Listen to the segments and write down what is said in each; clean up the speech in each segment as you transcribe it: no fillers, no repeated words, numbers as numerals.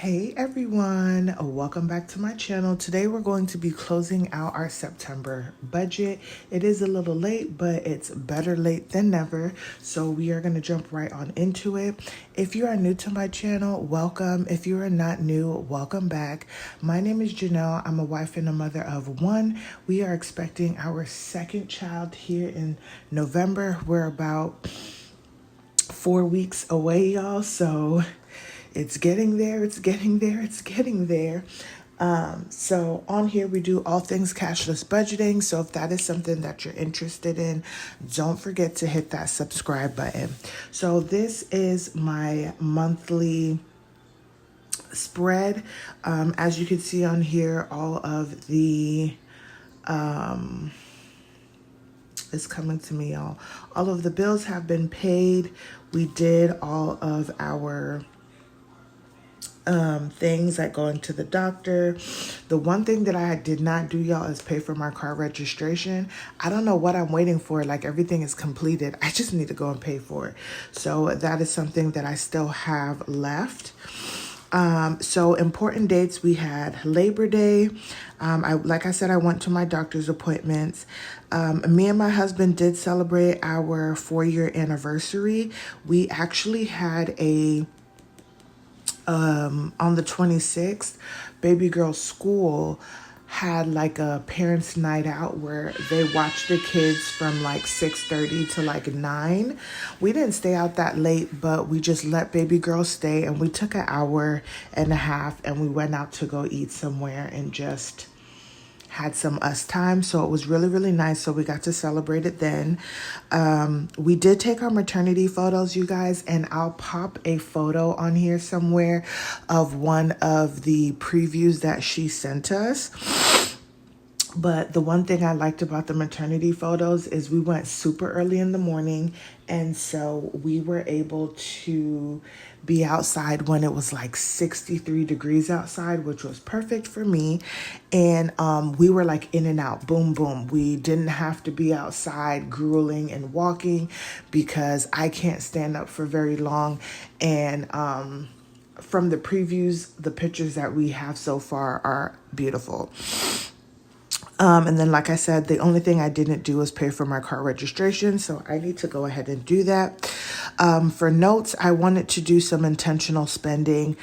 Hey everyone, welcome back to my channel. Today we're going to be closing out our September budget. It is a little late, but it's better late than never. So we are going to jump right on into it. If you are new to my channel, welcome. If you are not new, welcome back. My name is Janelle. I'm a wife and a mother of one. We are expecting our second child here in November. We're about 4 weeks away, y'all. So it's getting there, it's getting there, it's getting there. So on here, we do all things cashless budgeting. So if that is something that you're interested in, don't forget to hit that subscribe button. So this is my monthly spread. As you can see on here, all of the, it's coming to me, y'all. All of the bills have been paid. We did all of our things like going to the doctor. The one thing that I did not do, y'all, is pay for my car registration. I don't know what I'm waiting for. Like, everything is completed. I just need to go and pay for it. So that is something that I still have left. So important dates, we had Labor Day. Like I said, I went to my doctor's appointments. Me and my husband did celebrate our 4-year anniversary. We actually had on the 26th, baby girl's school had like a parents' night out where they watched the kids from like 6:30 to like 9. We didn't stay out that late, but we just let baby girl stay, and we took an hour and a half and we went out to go eat somewhere and just had some us time. So it was really, really nice. So we got to celebrate it then. We did take our maternity photos, you guys, and I'll pop a photo on here somewhere of one of the previews that she sent us. But the one thing I liked about the maternity photos is we went super early in the morning, and so we were able to be outside when it was like 63 degrees outside, which was perfect for me. And we were like in and out, boom, boom. We didn't have to be outside grueling and walking because I can't stand up for very long. And from the previews, the pictures that we have so far are beautiful. And then, like I said, the only thing I didn't do was pay for my car registration. So I need to go ahead and do that. For notes, I wanted to do some intentional spending.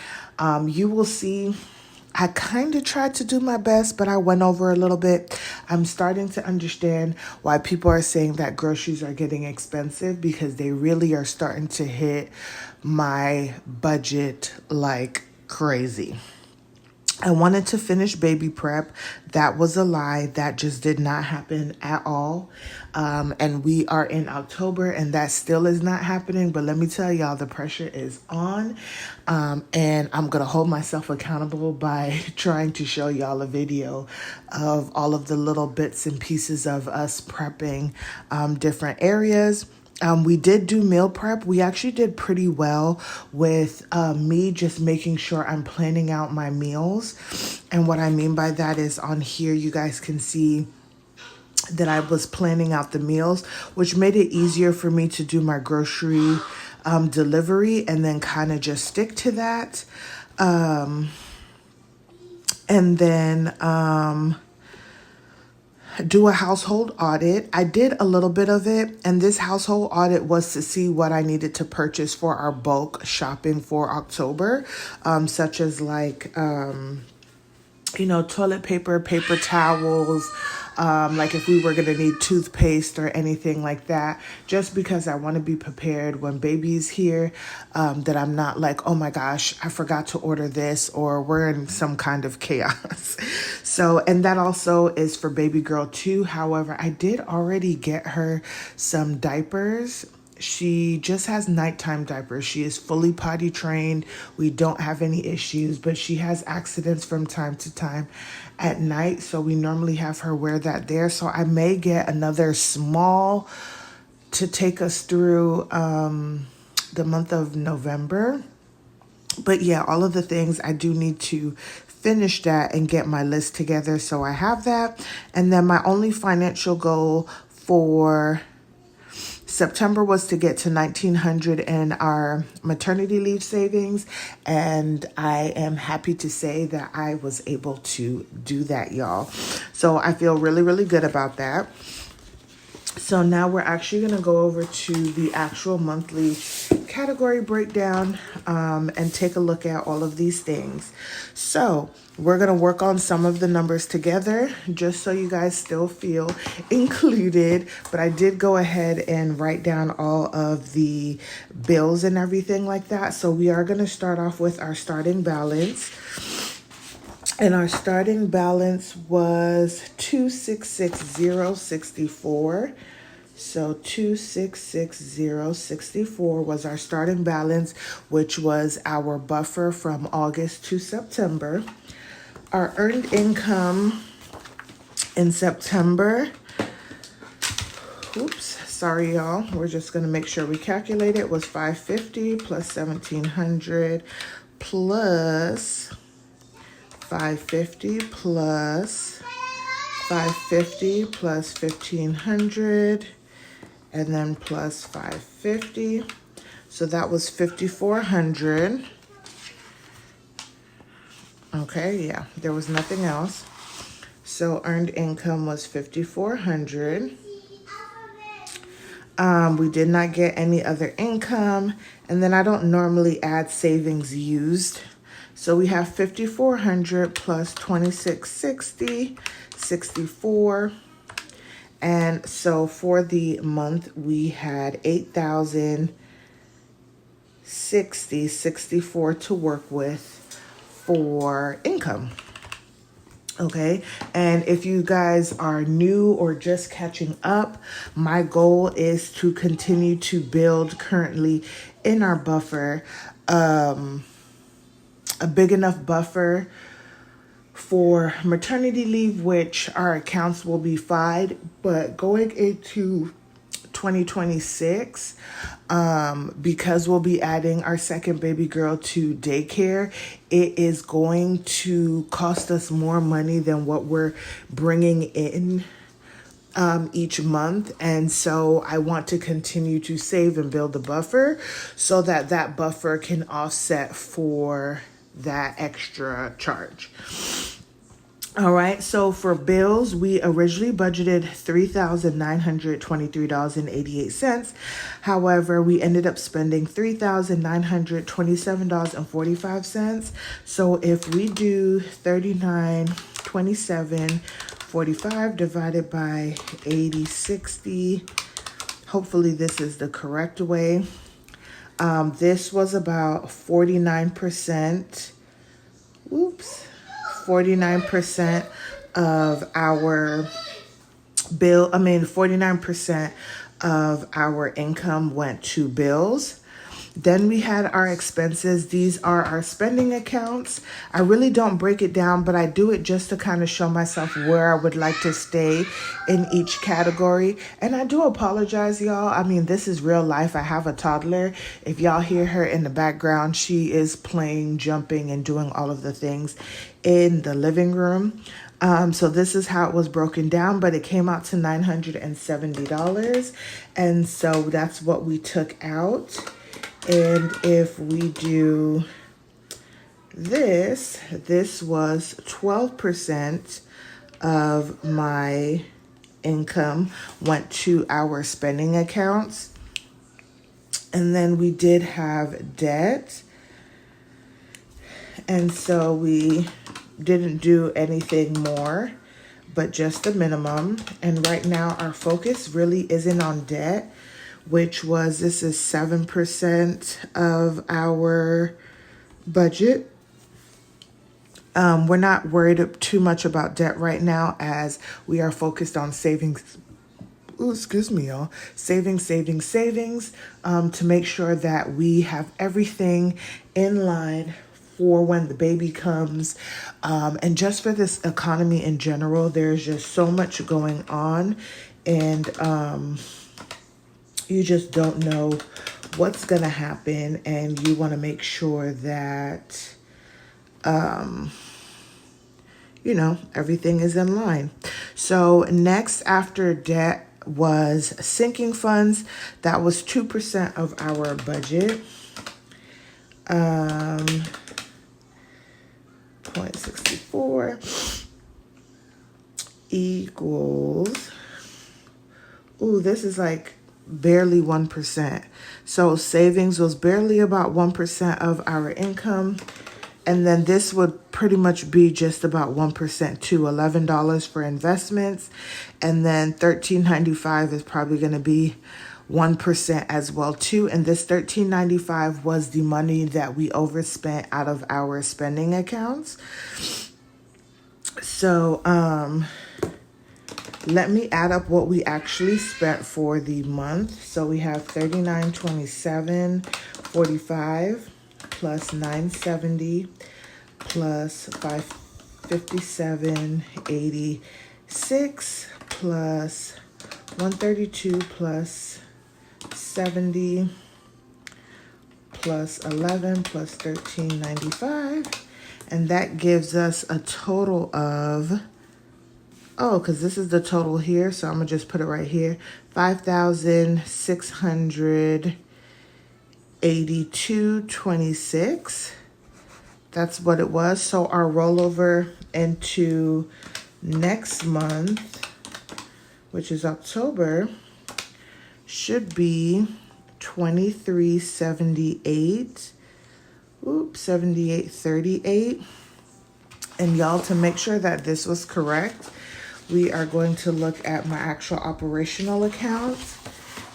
You will see I kind of tried to do my best, but I went over a little bit. I'm starting to understand why people are saying that groceries are getting expensive, because they really are starting to hit my budget like crazy. I wanted to finish baby prep. That was a lie. That just did not happen at all. And we are in October and that still is not happening. But let me tell y'all, the pressure is on. And I'm going to hold myself accountable by trying to show y'all a video of all of the little bits and pieces of us prepping different areas. We did do meal prep. We actually did pretty well with me just making sure I'm planning out my meals. And what I mean by that is on here, you guys can see that I was planning out the meals, which made it easier for me to do my grocery delivery and then kind of just stick to that. And then do a household audit. I did a little bit of it, and this household audit was to see what I needed to purchase for our bulk shopping for October, such as like, toilet paper, paper towels, like if we were going to need toothpaste or anything like that, just because I want to be prepared when baby's here, that I'm not like, oh my gosh, I forgot to order this, or we're in some kind of chaos. So, and that also is for baby girl too. However, I did already get her some diapers. She just has nighttime diapers. She is fully potty trained. We don't have any issues, but she has accidents from time to time at night. So we normally have her wear that there. So I may get another small to take us through the month of November. But yeah, all of the things I do need to finish that and get my list together. So I have that. And then my only financial goal for September was to get to 1,900 in our maternity leave savings, and I am happy to say that I was able to do that, y'all. So I feel really, really good about that. So now we're actually going to go over to the actual monthly category breakdown and take a look at all of these things. So we're going to work on some of the numbers together just so you guys still feel included. But I did go ahead and write down all of the bills and everything like that. So we are going to start off with our starting balance. And our starting balance was 266,064. So 266,064 was our starting balance, which was our buffer from August to September. Our earned income in September, sorry y'all, we're just gonna make sure we calculate it, was 550 plus 1,700 plus 550 plus 550 plus 1,500 and then plus 550. So that was 5,400. Okay, yeah, there was nothing else. So earned income was 5,400. We did not get any other income. And then I don't normally add savings used. So we have 5,400 plus 2,660, 64. And so for the month, we had 8,060.64 to work with for income. Okay, and if you guys are new or just catching up, my goal is to continue to build currently in our buffer a big enough buffer for maternity leave, which our accounts will be fine. But going into 2026, because we'll be adding our second baby girl to daycare, it is going to cost us more money than what we're bringing in each month. And so I want to continue to save and build the buffer so that that buffer can offset for that extra charge. All right, so for bills, we originally budgeted $3,923.88. However, we ended up spending $3,927.45. So if we do $39.27.45 divided by 80/60, hopefully this is the correct way. This was about 49%. 49% of our 49% of our income went to bills. Then we had our expenses. These are our spending accounts. I really don't break it down, but I do it just to kind of show myself where I would like to stay in each category. And I do apologize, y'all. I mean, this is real life. I have a toddler. If y'all hear her in the background, she is playing, jumping, and doing all of the things in the living room. So this is how it was broken down, but it came out to $970. And so that's what we took out. And if we do this was 12% of my income went to our spending accounts. And then we did have debt. And so we didn't do anything more, but just the minimum. And right now our focus really isn't on debt, which was, this is 7% of our budget. We're not worried too much about debt right now, as we are focused on savings. Ooh, excuse me, y'all. Savings, to make sure that we have everything in line for when the baby comes. And just for this economy in general, there's just so much going on, and you just don't know what's going to happen, and you want to make sure that, everything is in line. So next after debt was sinking funds. That was 2% of our budget. 0.64 equals, ooh, this is like barely 1%. So savings was barely about 1% of our income. And then this would pretty much be just about 1% too, $11 for investments. And then $13.95 is probably going to be 1% as well too. And this $13.95 was the money that we overspent out of our spending accounts. So let me add up what we actually spent for the month. So we have $39.27.45 plus $9.70 plus $557.86 plus $132 plus 70 plus 11 plus $13.95, and that gives us a total of, oh, because this is the total here, so I'm gonna just put it right here, $5,682.26. That's what it was. So our rollover into next month, which is October, should be 2378. Oops, 7838. And y'all, to make sure that this was correct, we are going to look at my actual operational accounts.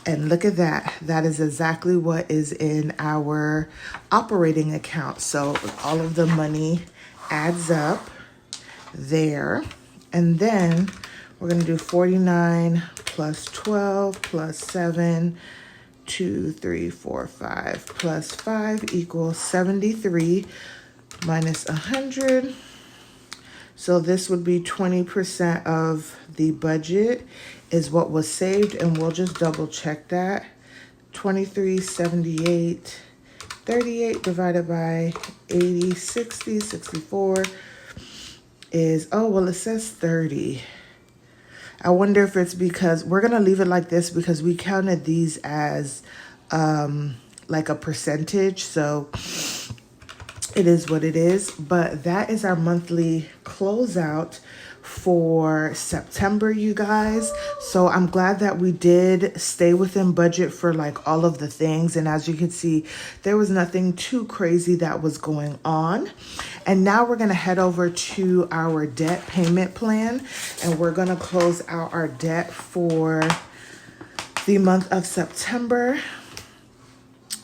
And look at that. That is exactly what is in our operating account. So all of the money adds up there. And then we're going to do 49 plus 12 plus 7, 2, 3, 4, 5 plus 5 equals 73 minus 100. So this would be 20% of the budget is what was saved, and we'll just double check that. 2378.38 divided by 80, 60, 64 is, oh, well, it says 30. I wonder if it's because, we're going to leave it like this because we counted these as like a percentage. So it is what it is. But that is our monthly closeout for September, you guys. So I'm glad that we did stay within budget for like all of the things. And as you can see, there was nothing too crazy that was going on. And now we're going to head over to our debt payment plan, and we're going to close out our debt for the month of September.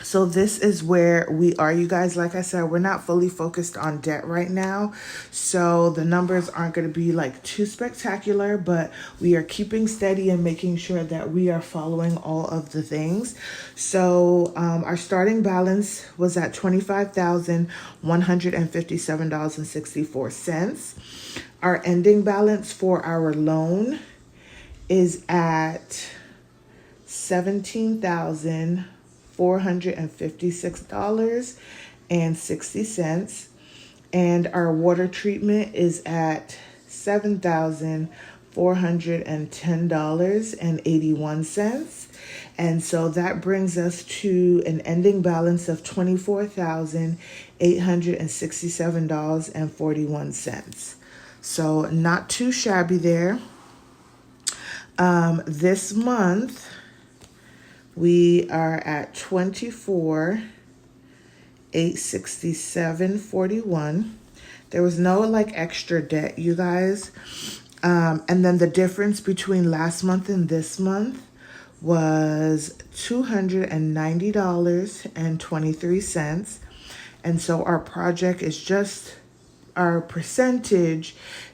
So this is where we are, you guys. Like I said, we're not fully focused on debt right now. So the numbers aren't going to be like too spectacular, but we are keeping steady and making sure that we are following all of the things. So our starting balance was at $25,157.64. Our ending balance for our loan is at $17,456.60, and our water treatment is at $7,410.81. And so that brings us to an ending balance of $24,867.41. So not too shabby there. This month we are at $24,867.41. There was no like extra debt, you guys. And then the difference between last month and this month was $290.23. And so our percentage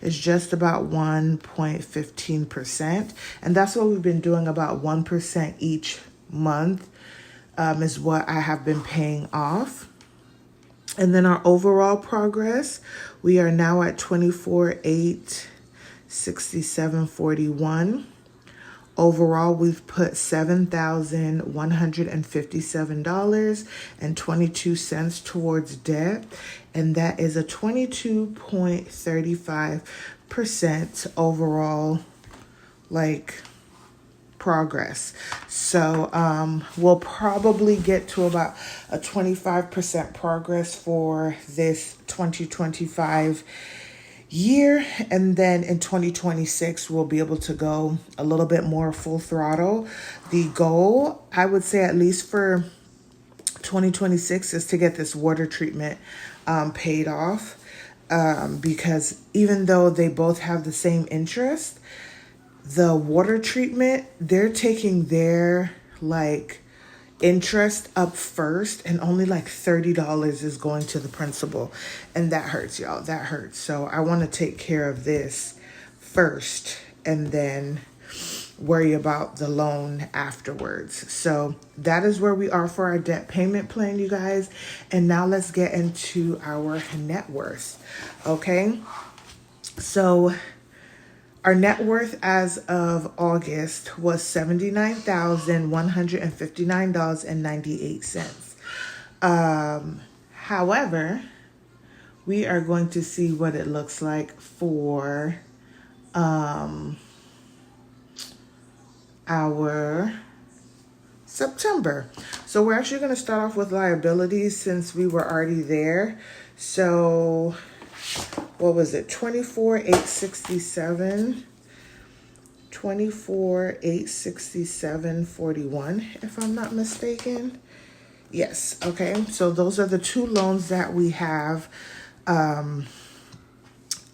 is just about 1.15%. And that's what we've been doing, about 1% each month is what I have been paying off. And then our overall progress, we are now at $24,867.41. Overall, we've put $7,157.22 towards debt, and that is a 22.35% overall like progress. So we'll probably get to about a 25% progress for this 2025 year, and then in 2026 we'll be able to go a little bit more full throttle. The goal, I would say, at least for 2026, is to get this water treatment paid off, because even though they both have the same interest, the water treatment, they're taking their like interest up first, and only like $30 is going to the principal, and that hurts, y'all. That hurts. So I want to take care of this first and then worry about the loan afterwards. So that is where we are for our debt payment plan, you guys. And now let's get into our net worth. Okay, so our net worth as of August was $79,159.98. However, we are going to see what it looks like for our September. So we're actually going to start off with liabilities since we were already there. So what was it? 24,867, 24,867.41, if I'm not mistaken. Yes. Okay. So those are the two loans that we have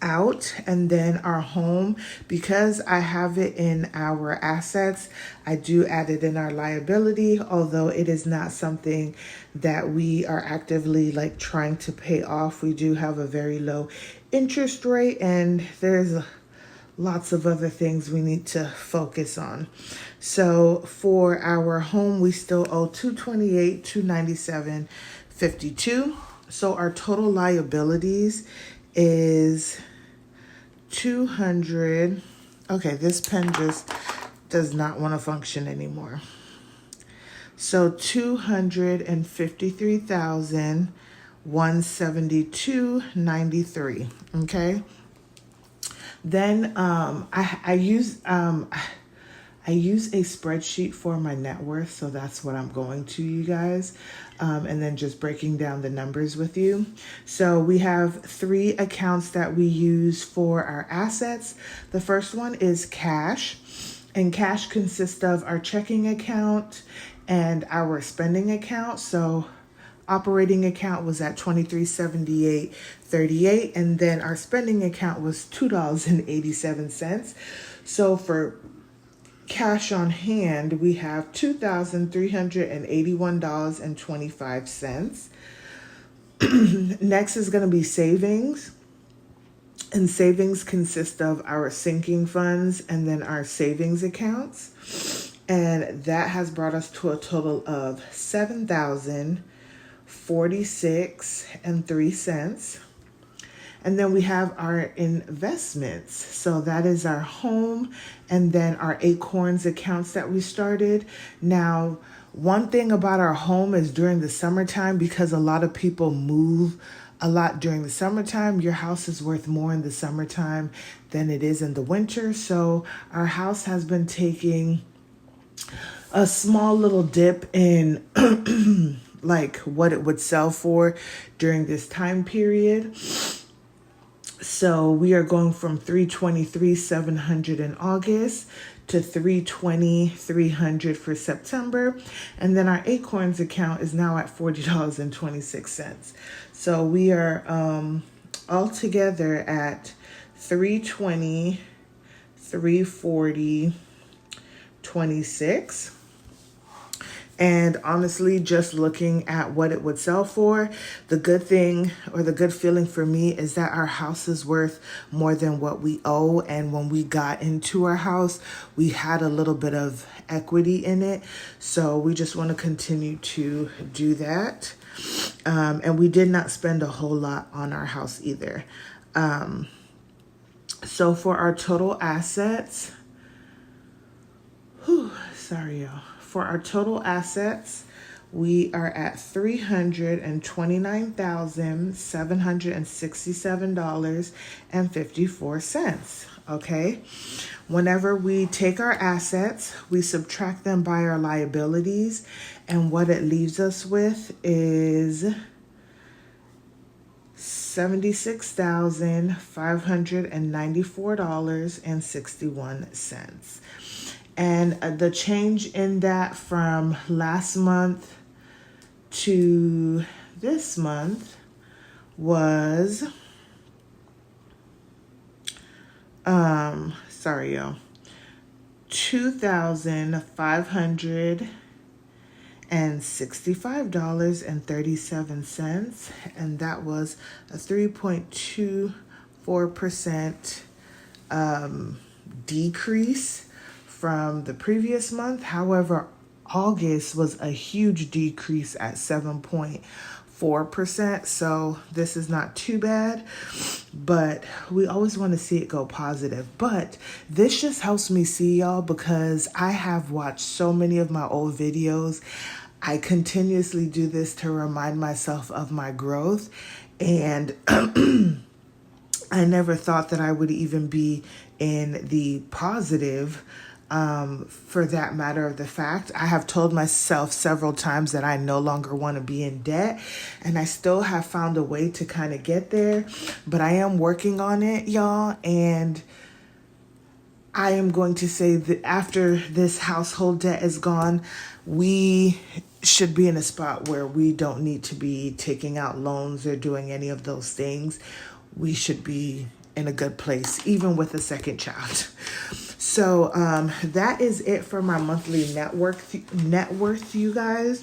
out. And then our home, because I have it in our assets, I do add it in our liability, although it is not something that we are actively like trying to pay off. We do have a very low interest rate, and there's lots of other things we need to focus on. So for our home, we still owe $228, $297.52. So our total liabilities is 200. Okay, this pen just does not want to function anymore. So 253,172.93. Okay. Then I use a spreadsheet for my net worth, so that's what I'm going to, you guys, and then just breaking down the numbers with you. So we have 3 accounts that we use for our assets. The first one is cash, and cash consists of our checking account and our spending account. So operating account was at $23.78.38, and then our spending account was $2.87. So for cash on hand, we have $2,381.25. Next is going to be savings. And savings consist of our sinking funds and then our savings accounts. And that has brought us to a total of $7,046.03. And then we have our investments. So that is our home and then our Acorns accounts that we started. Now, one thing about our home is during the summertime, because a lot of people move a lot during the summertime, your house is worth more in the summertime than it is in the winter. So our house has been taking a small little dip in like what it would sell for during this time period. So we are going from $323,700 in August to $320,300 for September. And then our Acorns account is now at $40.26. So we are all together at $320, $340, $26. And honestly, just looking at what it would sell for, the good thing or the good feeling for me is that our house is worth more than what we owe. And when we got into our house, we had a little bit of equity in it. So we just want to continue to do that. And we did not spend a whole lot on our house either. So for our total assets, sorry, y'all. For our total assets, we are at $329,767.54. Okay. Whenever we take our assets, we subtract them by our liabilities, and what it leaves us with is $76,594.61. And the change in that from last month to this month was, sorry, y'all, $2,565.37, and that was a 3.24% decrease from the previous month. However, August was a huge decrease at 7.4%. So this is not too bad, but we always want to see it go positive. But this just helps me see, y'all, because I have watched so many of my old videos. I continuously do this to remind myself of my growth, and I never thought that I would even be in the positive. For that matter of the fact, I have told myself several times that I no longer want to be in debt, and I still have found a way to kind of get there, but I am working on it, y'all. And I am going to say that after this household debt is gone, we should be in a spot where we don't need to be taking out loans or doing any of those things. We should be in a good place, even with a second child. So that is it for my monthly net worth, you guys.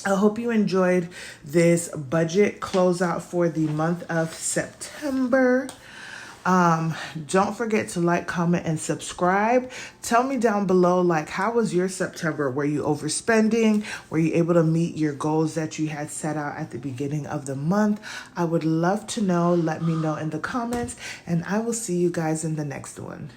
I hope you enjoyed this budget closeout for the month of September. Don't forget to like, comment, and subscribe. Tell me down below, like, how was your September? Were you overspending? Were you able to meet your goals that you had set out at the beginning of the month? I would love to know. Let me know in the comments, and I will see you guys in the next one.